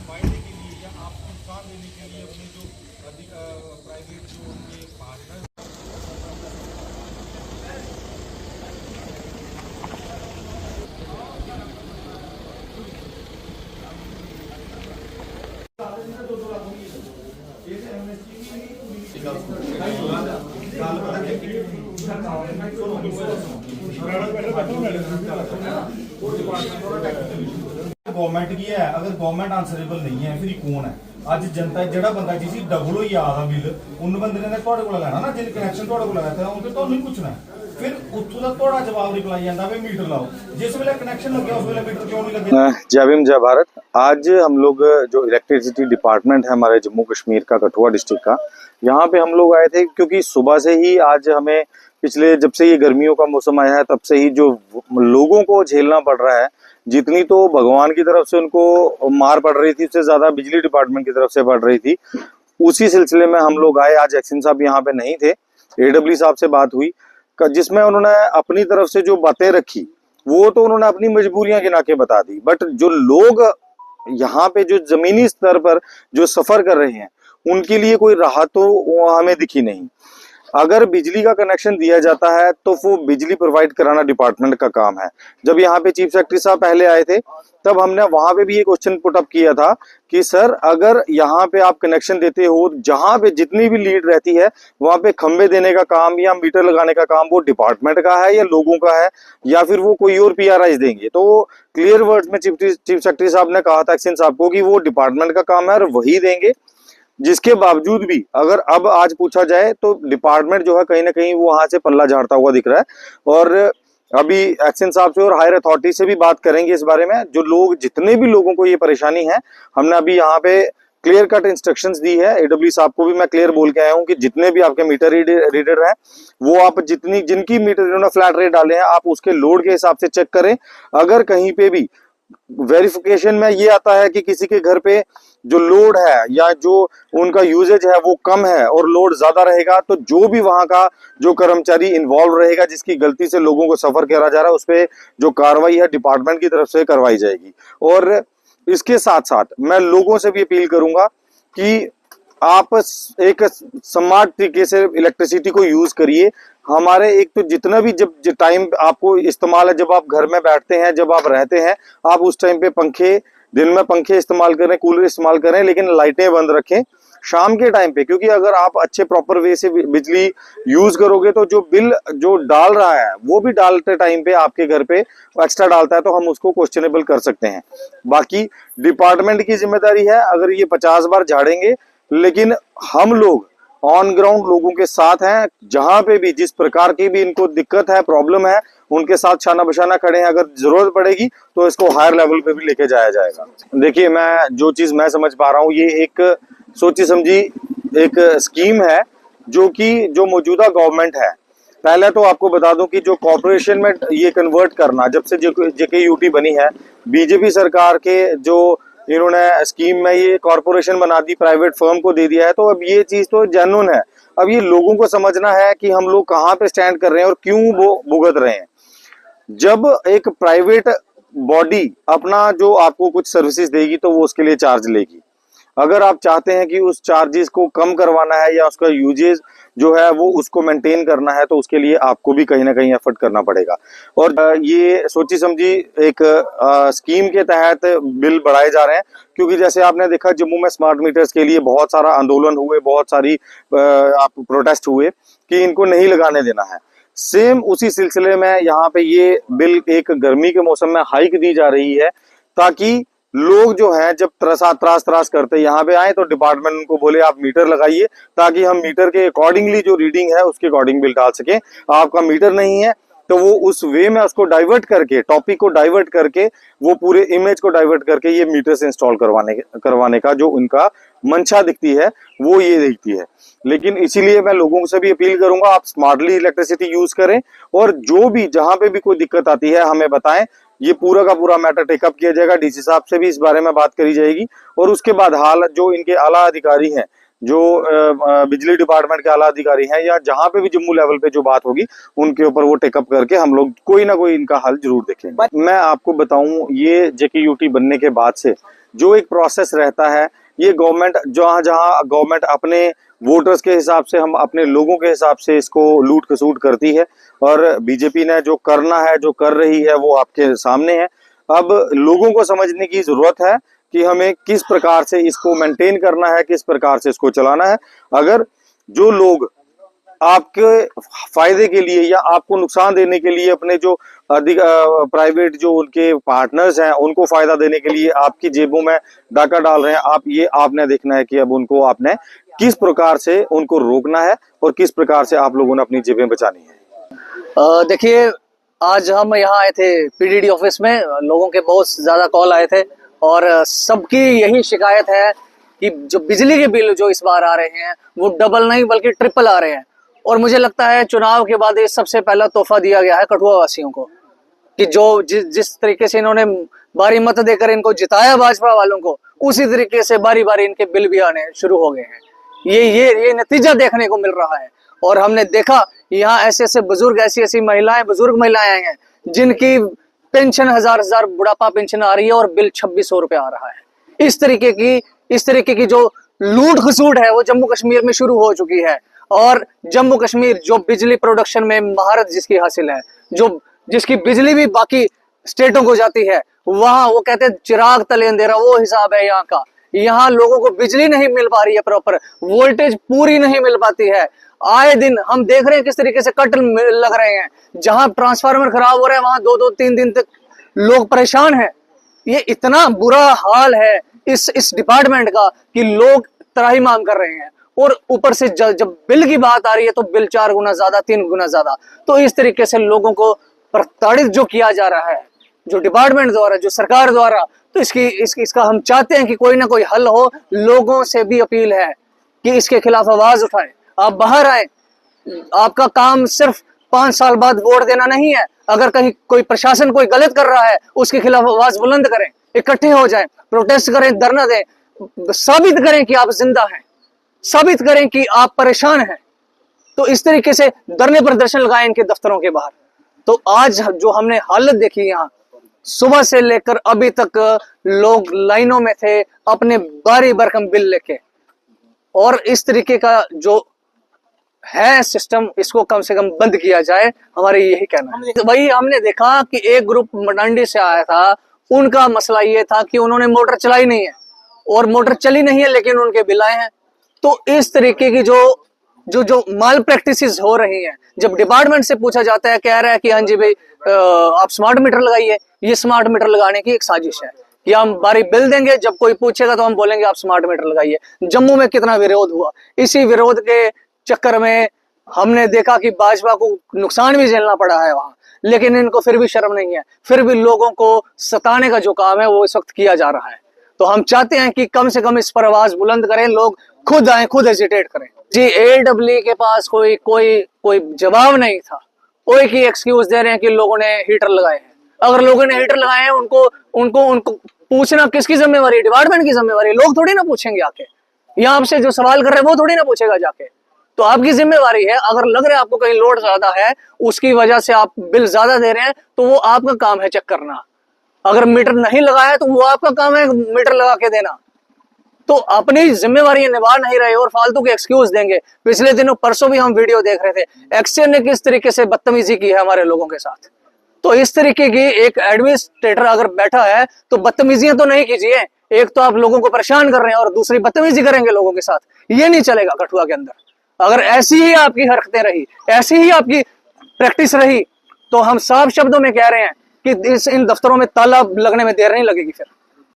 फायदे के लिए या आपको नुकसान देने के लिए अपने जो प्राइवेट जो उनके पार्टनर गवर्नमेंट की है, अगर गवर्नमेंट आंसरेबल नहीं है फिर कौन है? ਅੱਜ जनता ਜਿਹੜਾ ਬੰਦਾ ਜਿਸ ਦੀ ਡਬਲ ਹੋਈ ਆਦਾ ਬਿੱਲ ਉਹਨ ਬੰਦੇ ਨੇ ਤੁਹਾਡੇ ਕੋਲ ਲੈਣਾ ਨਾ, ਜਿਹਨੇ ਕਨੈਕਸ਼ਨ ਤੁਹਾਡੇ ਕੋਲ ਲਗਾਇਆ ਤਾਂ ਉਹਨੂੰ ਤੁਹਾਨੂੰ ਹੀ ਪੁੱਛਣਾ। फिर उत्थों तक थोड़ा जवाब रिप्लाई आता है मीटर लाओ, जिस वेले कनेक्शन लगे उस वेले मीटर क्यों नहीं लगे? जय भीम जय भारत। आज हम लोग जो इलेक्ट्रिसिटी डिपार्टमेंट है हमारे जम्मू कश्मीर का, कठुआ डिस्ट्रिक्ट का, यहाँ पे हम लोग आए थे क्योंकि सुबह से ही आज हमें पिछले जब से ये गर्मियों का मौसम आया है तब से ही जो लोगों को झेलना पड़ रहा है, जितनी तो भगवान की तरफ से उनको मार पड़ रही थी उससे ज्यादा बिजली डिपार्टमेंट की तरफ से पड़ रही थी। उसी सिलसिले में हम लोग आए। आज एक्शन साहब यहाँ पे नहीं थे, AW साहब से बात हुई जिसमें उन्होंने अपनी तरफ से जो बातें रखी वो तो उन्होंने अपनी मजबूरियां गिना के बता दी, बट जो लोग यहाँ पे जो जमीनी स्तर पर जो सफर कर रहे हैं उनके लिए कोई राहत तो हमें दिखी नहीं। अगर बिजली का कनेक्शन दिया जाता है तो वो बिजली प्रोवाइड कराना डिपार्टमेंट का काम है। जब यहाँ पे चीफ सेक्रेटरी साहब पहले आए थे तब हमने वहां पे भी ये क्वेश्चन पुटअप किया था कि सर अगर यहाँ पे आप कनेक्शन देते हो, जहां पे जितनी भी लीड रहती है वहां पे खंबे देने का काम या मीटर लगाने का काम वो डिपार्टमेंट का है या लोगों का है या फिर वो कोई और PRIs देंगे? तो क्लियर वर्ड्स में चीफ सेक्रेटरी साहब ने कहा था एक्शन साहब को कि वो डिपार्टमेंट का काम है और वही देंगे। जिसके बावजूद भी अगर अब आज पूछा जाए तो डिपार्टमेंट जो है कहीं ना कहीं वो वहां से पल्ला झाड़ता हुआ दिख रहा है। और अभी एक्शन साहब से और हायर अथॉरिटी से भी बात करेंगे इस बारे में। जो लोग जितने भी लोगों को ये परेशानी है, हमने अभी यहाँ पे क्लियर कट इंस्ट्रक्शंस दी है। AW साहब को भी मैं क्लियर बोल के आया हूँ कि जितने भी आपके मीटर रीडर हैं वो आप जिनकी मीटर इन्होंने फ्लैट रेट डाले हैं आप उसके लोड के हिसाब से चेक करें। अगर कहीं पे भी वेरिफिकेशन में ये आता है कि किसी के घर पे जो लोड है या जो उनका यूजेज है वो कम है और लोड ज्यादा रहेगा तो जो भी वहां का जो कर्मचारी इन्वॉल्व रहेगा जिसकी गलती से लोगों को सफर करा जा रहा है उस पर जो कार्रवाई है डिपार्टमेंट की तरफ से करवाई जाएगी। और इसके साथ साथ मैं लोगों से भी अपील करूंगा कि आप एक स्मार्ट तरीके से इलेक्ट्रिसिटी को यूज करिए। हमारे एक तो जितना भी जब टाइम आपको इस्तेमाल है, जब आप घर में बैठते हैं, जब आप रहते हैं, आप उस टाइम पे पंखे, दिन में पंखे इस्तेमाल करें, कूलर इस्तेमाल करें, लेकिन लाइटें बंद रखें शाम के टाइम पे, क्योंकि अगर आप अच्छे प्रॉपर वे से बिजली यूज करोगे तो जो बिल जो डाल रहा है वो भी डालते टाइम पे आपके घर पे एक्स्ट्रा डालता है तो हम उसको क्वेश्चनेबल कर सकते हैं। बाकी डिपार्टमेंट की जिम्मेदारी है, अगर ये 50 बार झाड़ेंगे लेकिन हम लोग ऑन ग्राउंड लोगों के साथ हैं, जहां पे भी जिस प्रकार की भी इनको दिक्कत है, प्रॉब्लम है, उनके साथ छाना बशाना खड़े हैं। अगर जरूरत पड़ेगी तो इसको हायर लेवल पे भी लेके जाया जाएगा। देखिए, मैं जो चीज मैं समझ पा रहा हूँ ये एक सोची समझी एक स्कीम है जो कि जो मौजूदा गवर्नमेंट है। पहले तो आपको बता दूं कि जो कॉर्पोरेशन में ये कन्वर्ट करना, जब से JKUT बनी है, बीजेपी सरकार के जो इन्होंने स्कीम में ये कॉर्पोरेशन बना दी, प्राइवेट फर्म को दे दिया है, तो अब ये चीज तो जेन्युइन है। अब ये लोगों को समझना है कि हम लोग कहाँ पे स्टैंड कर रहे हैं और क्यों वो भुगत रहे हैं। जब एक प्राइवेट बॉडी अपना जो आपको कुछ सर्विसेज देगी तो वो उसके लिए चार्ज लेगी। अगर आप चाहते हैं कि उस चार्जेस को कम करवाना है या उसका यूजेज जो है वो उसको मेंटेन करना है तो उसके लिए आपको भी कहीं ना कहीं एफर्ट करना पड़ेगा। और ये सोची समझी एक स्कीम के तहत बिल बढ़ाए जा रहे हैं, क्योंकि जैसे आपने देखा जम्मू में स्मार्ट मीटर्स के लिए बहुत सारा आंदोलन हुए, बहुत सारी प्रोटेस्ट हुए कि इनको नहीं लगाने देना है। सेम उसी सिलसिले में यहाँ पे ये बिल एक गर्मी के मौसम में हाइक दी जा रही है ताकि लोग जो हैं जब त्रास करते यहाँ पे आए तो डिपार्टमेंट उनको बोले आप मीटर लगाइए, ताकि हम मीटर के अकॉर्डिंगली जो रीडिंग है उसके अकॉर्डिंग बिल डाल सके। आपका मीटर नहीं है तो वो उस वे में उसको डाइवर्ट करके, टॉपिक को डाइवर्ट करके, वो पूरे इमेज को डाइवर्ट करके ये मीटर से इंस्टॉल करवाने का जो उनका मंशा दिखती है वो ये दिखती है। लेकिन इसीलिए मैं लोगों से भी अपील करूंगा, आप स्मार्टली इलेक्ट्रिसिटी यूज करें और जो भी जहां पे भी कोई दिक्कत आती है हमें बताएं। ये पूरा का पूरा मैटर टेकअप किया जाएगा, डीसी साहब से भी इस बारे में बात करी जाएगी और उसके बाद हाल जो इनके आला अधिकारी हैं, जो बिजली डिपार्टमेंट के आला अधिकारी हैं या जहां पे भी जम्मू लेवल पे जो बात होगी उनके ऊपर वो टेकअप करके हम लोग कोई ना कोई इनका हल जरूर देखेंगे। मैं आपको बताऊं, ये जेकेयूटी बनने के बाद से जो एक प्रोसेस रहता है, ये गवर्नमेंट जहां जहां गवर्नमेंट अपने वोटर्स के हिसाब से, हम अपने लोगों के हिसाब से इसको लूट खसूट करती है और बीजेपी ने जो करना है, जो कर रही है वो आपके सामने है। अब लोगों को समझने की जरूरत है कि हमें किस प्रकार से इसको मेंटेन करना है, किस प्रकार से इसको चलाना है। अगर जो लोग आपके फायदे के लिए या आपको नुकसान देने के लिए अपने जो प्राइवेट जो उनके पार्टनर्स हैं उनको फायदा देने के लिए आपकी जेबों में डाका डाल रहे हैं, आपने देखना है कि अब उनको आपने किस प्रकार से उनको रोकना है और किस प्रकार से आप लोगों ने अपनी जेबें बचानी है। देखिए, आज हम यहाँ आए थे पीडीडी ऑफिस में, लोगों के बहुत ज्यादा कॉल आए थे और सबकी यही शिकायत है कि जो बिजली के बिल जो इस बार आ रहे हैं वो डबल नहीं बल्कि ट्रिपल आ रहे हैं। और मुझे लगता है चुनाव के बाद ये सबसे पहला तोहफा दिया गया है कठुआ वासियों को कि जो जिस तरीके से इन्होंने बारी मत देकर इनको जिताया भाजपा वालों को, उसी तरीके से बारी बारी इनके बिल भी आने शुरू हो गए हैं। ये नतीजा देखने को मिल रहा है। और हमने देखा यहाँ ऐसे ऐसे बुजुर्ग, ऐसी ऐसी महिलाएं, बुजुर्ग महिलाएं आई हैं जिनकी पेंशन हजार बुढ़ापा पेंशन आ रही है और बिल 2600 रुपये आ रहा है। इस तरीके की जो लूट खसूट है वो जम्मू कश्मीर में शुरू हो चुकी है। और जम्मू कश्मीर जो बिजली प्रोडक्शन में महारत जिसकी हासिल है, जो जिसकी बिजली भी बाकी स्टेटों को जाती है, वहां वो कहते हैं चिराग तले अंधेरा, वो हिसाब है यहाँ का। यहाँ लोगों को बिजली नहीं मिल पा रही है, प्रॉपर वोल्टेज पूरी नहीं मिल पाती है। आए दिन हम देख रहे हैं किस तरीके से कट लग रहे हैं। जहां ट्रांसफार्मर खराब हो रहा है वहां 2-2-3 दिन तक लोग परेशान हैं। ये इतना बुरा हाल है इस डिपार्टमेंट का कि लोग त्राहिमाम कर रहे हैं। और ऊपर से जब बिल की बात आ रही है तो बिल 4 गुना ज्यादा, 3 गुना ज्यादा। तो इस तरीके से लोगों को प्रताड़ित जो किया जा रहा है, जो डिपार्टमेंट द्वारा, जो सरकार द्वारा, तो इसका हम चाहते हैं कि कोई ना कोई हल हो। लोगों से भी अपील है कि इसके खिलाफ आवाज उठाएं, आप बाहर आए। आपका काम सिर्फ 5 साल बाद वोट देना नहीं है। अगर कहीं कोई प्रशासन कोई गलत कर रहा है उसके खिलाफ आवाज बुलंद करें, इकट्ठे हो जाएं, प्रोटेस्ट करें, धरना दें, साबित करें कि आप जिंदा हैं, साबित करें कि आप परेशान हैं। तो इस तरीके से धरने प्रदर्शन लगाएं इनके दफ्तरों के बाहर। तो आज जो हमने हालत देखी यहाँ, सुबह से लेकर अभी तक लोग लाइनों में थे अपने बारी भरकम बिल लेके। और इस तरीके का जो है सिस्टम, इसको कम से कम बंद किया जाए, हमारे यही कहना है। तो भाई हमने देखा कि एक ग्रुप मंडांडी से आया था, उनका मसला ये था कि उन्होंने मोटर चलाई नहीं है और मोटर चली नहीं है लेकिन उनके बिल आए हैं। तो इस तरीके की जो माल प्रैक्टिसेस हो रही हैं, जब डिपार्टमेंट से पूछा जाता है, कह रहा है कि हाँ जी भाई आप स्मार्ट मीटर लगाइए। ये स्मार्ट मीटर लगाने की एक साजिश है कि हम बारी बिल देंगे, जब कोई पूछेगा तो हम बोलेंगे आप स्मार्ट मीटर लगाइए। जम्मू में कितना विरोध हुआ, इसी विरोध के चक्कर में हमने देखा कि भाजपा को नुकसान भी झेलना पड़ा है वहां, लेकिन इनको फिर भी शर्म नहीं है, फिर भी लोगों को सताने का जो काम है वो इस वक्त किया जा रहा है। तो हम चाहते हैं कि कम से कम इस पर आवाज बुलंद करें, लोग खुद आए, खुद एजिटेट करें। जी, AEE के पास कोई जवाब नहीं था। कोई की एक्सक्यूज दे रहे हैं कि लोगों ने हीटर लगाए हैं। अगर लोगों ने हीटर लगाए हैं, उनको पूछना किसकी जिम्मेवारी है? डिपार्टमेंट की जिम्मेवारी। लोग थोड़ी ना पूछेंगे आके, या आपसे जो सवाल कर रहे हैं वो थोड़ी ना पूछेगा जाके। तो आपकी जिम्मेवारी है। अगर लग रहा है आपको कहीं लोड ज्यादा है, उसकी वजह से आप बिल ज्यादा दे रहे हैं, तो वो आपका काम है चेक करना। अगर मीटर नहीं लगाया तो वो आपका काम है मीटर लगा के देना। तो अपनी जिम्मेवारी निभा नहीं रहे और फालतू के एक्सक्यूज देंगे। पिछले दिनों परसों भी हम वीडियो देख रहे थे, एक्शन ने किस तरीके से बदतमीजी की है हमारे लोगों के साथ। तो इस तरीके की एक एडमिनिस्ट्रेटर अगर बैठा है तो बदतमीजियां तो नहीं कीजिए। एक तो आप लोगों को परेशान कर रहे हैं और दूसरी बदतमीजी करेंगे लोगों के साथ। ये नहीं चलेगा कठुआ के अंदर। अगर ऐसी ही आपकी हरकतें रही, ऐसी ही आपकी प्रैक्टिस रही, तो हम साफ शब्दों में कह रहे हैं कि इन दफ्तरों में ताला लगने में देर नहीं लगेगी फिर।